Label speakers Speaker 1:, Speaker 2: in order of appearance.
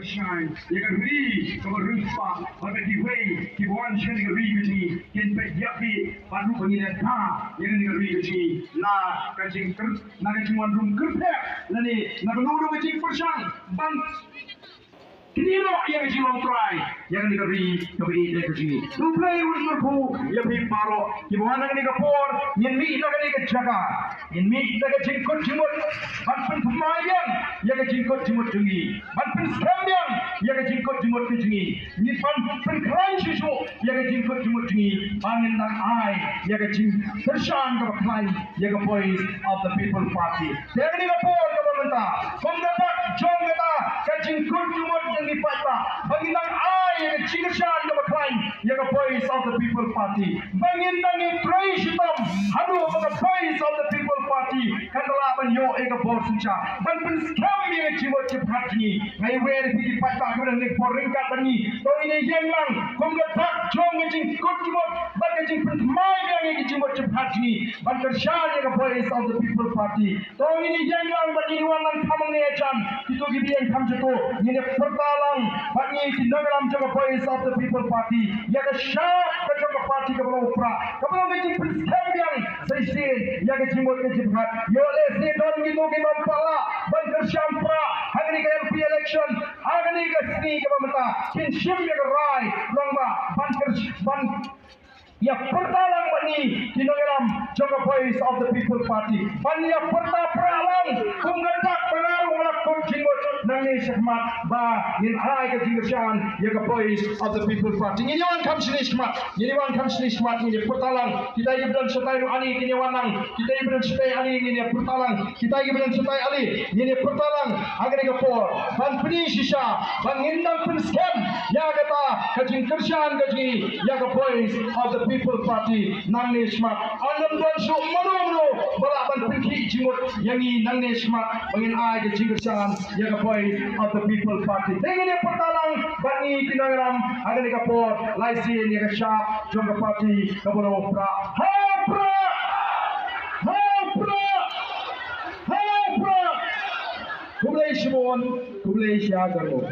Speaker 1: Shine, you can read from a roof spot, but if you wait, keep one shining a read with me, can pay yappy, but look in a car, you can read with me, la, catching one room, good pair, Lenny, never know the waiting for shine, but Kini lo yang jiwang try yang negeri kebiri negeri. Tu play urus berpu yang paro. Kibuan negeri kapor, yang mi negeri kejaga, yang mi negeri jingkut jimut. Banpen pemayan yang jingkut jimut jungi. Banpen skambian yang jingkut jimut jungi. Ni banpen keran susu yang jingkut jimut jungi. Angin dan ai yang jing tersan kebaklai yang voice of the people party. Yang negeri kapor kebamentah. Pemdapat jom kita kejingkut jimut di patah, bangindang ay yang cingasan na baklain yang voice of the people party, bangindang praise hitam, hadu mga voice of the people party, kandalaban yo ega borsuncha, banpen scam yang cimot cepat ni, ngai wer di patah kemudian nek poringkat ni, to ini yang lang, kumgat tak jong ngajing kut cimot, ban ngajing pentmai yang cimot cepat ni, ban kerjaan yang voice of the people party, to ini yang lang bagi wangan kamang nejan, itu gibian kam jatuh, ini pertalang bagi tindakan jaga voice of the people party yang syah jaga party ke bawah pra kemudian menjadi perskambian seisin yang jimut ke jibhat yo lesi don gitu ke mampala ban kerjaan pra hari ke MP election hari ke sini ke pemerintah kinship yang rai lomba ban ya pertalang bani tindakan jaga voice of the people party ban ya pertalang kumgendak pengaruh melakukan jimut nangis semat ba in ai ke tinggasan ya ke voice of the people party ini wan kam sini semat ini pertalang kita ibran setai ali ini wanang kita ibran setai ali ini pertalang kita ibran setai ali ini pertalang agar ke por ban peni sisa ban hindang pen scam ya kata ke tinggasan ke ya ke voice of the people party nangis semat andam dan su manu balaban pergi jimut yang ini nangis semat bangin ai ke tinggasan ya ke voice of the people party. Dengan yang pertalang bani kinangram ada ni kapor laisin yang syap jom ke parti kaburo pra. Kublai Shimon, kublai Syagaro.